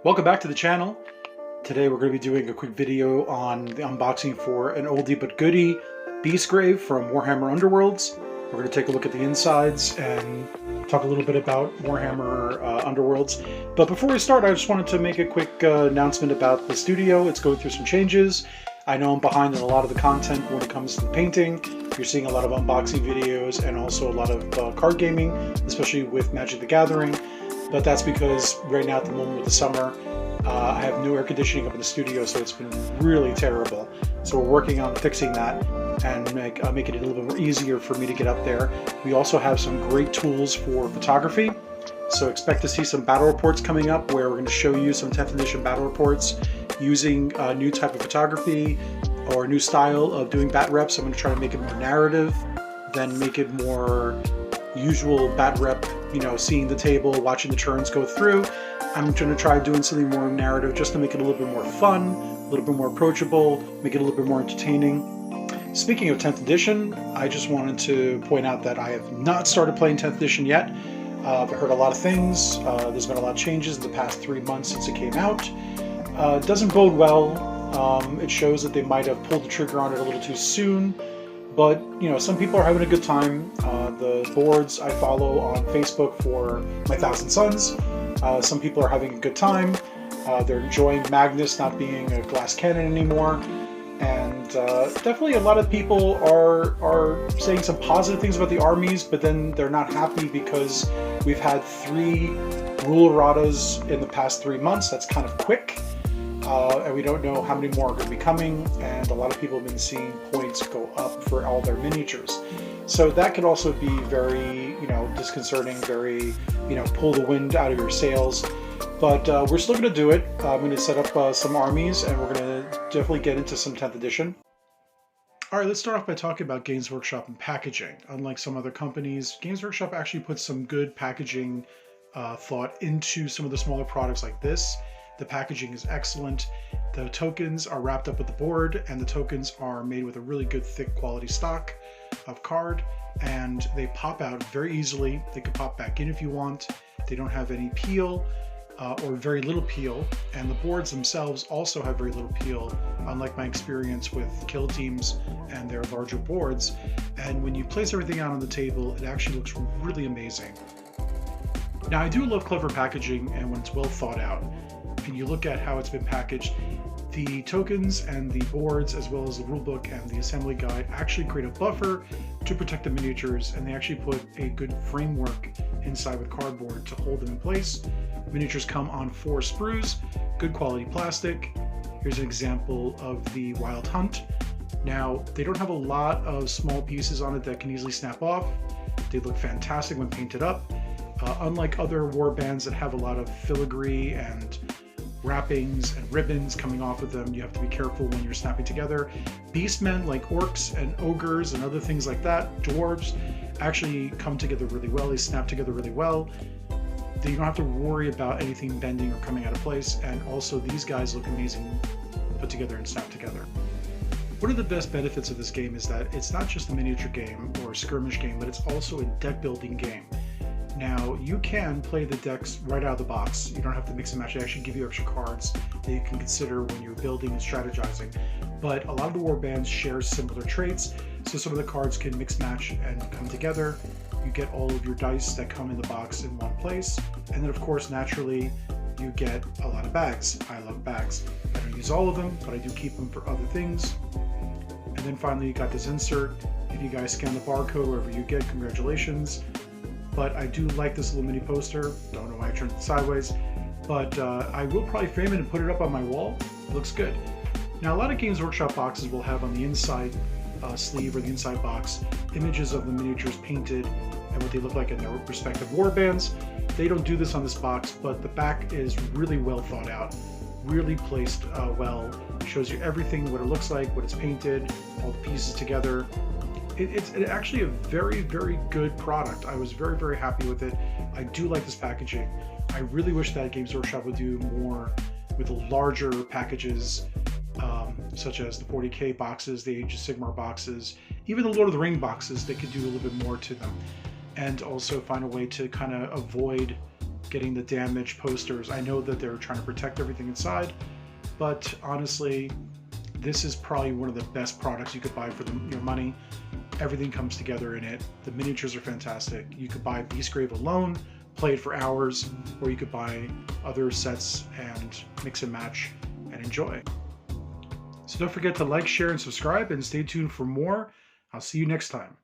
Welcome back to the channel. Today we're going to be doing a quick video on the unboxing for an oldie but goodie Beastgrave from Warhammer Underworlds. We're going to take a look at the insides and talk a little bit about Warhammer Underworlds. But before we start, I just wanted to make a quick announcement about the studio. It's going through some changes. I know I'm behind on a lot of the content when it comes to the painting. You're seeing a lot of unboxing videos and also a lot of card gaming, especially with Magic the Gathering. But that's because right now at the moment with the summer, I have no air conditioning up in the studio, so it's been really terrible. So we're working on fixing that and making it a little bit more easier for me to get up there. We also have some great tools for photography. So expect to see some battle reports coming up where we're going to show you some 10th edition battle reports using a new type of photography or a new style of doing bat reps. I'm going to try to make it more narrative, then make it more usual bat rep, seeing the table, watching the turns go through. I'm going to try doing something more narrative just to make it a little bit more fun, a little bit more approachable, make it a little bit more entertaining. Speaking of 10th edition, I just wanted to point out that I have not started playing 10th edition yet. I've heard a lot of things. There's been a lot of changes in the past 3 months since it came out. It doesn't bode well. It shows that they might have pulled the trigger on it a little too soon. But, some people are having a good time. The boards I follow on Facebook for my Thousand Suns, some people are having a good time. They're enjoying Magnus not being a glass cannon anymore. And definitely a lot of people are saying some positive things about the armies, but then they're not happy because we've had 3 rule erratas in the past 3 months. That's kind of quick. And we don't know how many more are going to be coming, and a lot of people have been seeing points go up for all their miniatures. So that could also be very, disconcerting, very, pull the wind out of your sails. But we're still going to do it. I'm going to set up some armies, and we're going to definitely get into some 10th edition. All right, let's start off by talking about Games Workshop and packaging. Unlike some other companies, Games Workshop actually puts some good packaging thought into some of the smaller products like this. The packaging is excellent. The tokens are wrapped up with the board, and the tokens are made with a really good thick quality stock of card, and they pop out very easily. They can pop back in if you want. They don't have any peel or very little peel, and the boards themselves also have very little peel, unlike my experience with Kill Teams and their larger boards. And when you place everything out on the table, it actually looks really amazing. Now, I do love clever packaging and when it's well thought out. And you look at how it's been packaged, the tokens and the boards, as well as the rulebook and the assembly guide, actually create a buffer to protect the miniatures, and they actually put a good framework inside with cardboard to hold them in place. Miniatures come on 4 sprues, good quality plastic. Here's an example of the Wild Hunt. Now, they don't have a lot of small pieces on it that can easily snap off. They look fantastic when painted up. Unlike other war bands that have a lot of filigree and wrappings and ribbons coming off of them, you have to be careful when you're snapping together. Beastmen like orcs and ogres and other things like that, dwarves, actually come together really well. They snap together really well. You don't have to worry about anything bending or coming out of place, and also these guys look amazing put together and snapped together. One of the best benefits of this game is that it's not just a miniature game or a skirmish game, but it's also a deck building game. Now, you can play the decks right out of the box. You don't have to mix and match. They actually give you extra cards that you can consider when you're building and strategizing. But a lot of the war bands share similar traits, so some of the cards can mix, match, and come together. You get all of your dice that come in the box in one place. And then, of course, naturally, you get a lot of bags. I love bags. I don't use all of them, but I do keep them for other things. And then finally, you got this insert. If you guys scan the barcode wherever you get, congratulations. But I do like this little mini poster. Don't know why I turned it sideways, but I will probably frame it and put it up on my wall. It looks good. Now, a lot of Games Workshop boxes will have on the inside sleeve or the inside box images of the miniatures painted and what they look like in their respective war bands. They don't do this on this box, but the back is really well thought out, really placed well. It shows you everything, what it looks like, what it's painted, all the pieces together. It's actually a very, very good product. I was very, very happy with it. I do like this packaging. I really wish that Games Workshop would do more with the larger packages, such as the 40K boxes, the Age of Sigmar boxes, even the Lord of the Ring boxes. They could do a little bit more to them, and also find a way to kind of avoid getting the damaged posters. I know that they're trying to protect everything inside, but honestly, this is probably one of the best products you could buy for your money. Everything comes together in it. The miniatures are fantastic. You could buy Beastgrave alone, play it for hours, or you could buy other sets and mix and match and enjoy. So don't forget to like, share, and subscribe, and stay tuned for more. I'll see you next time.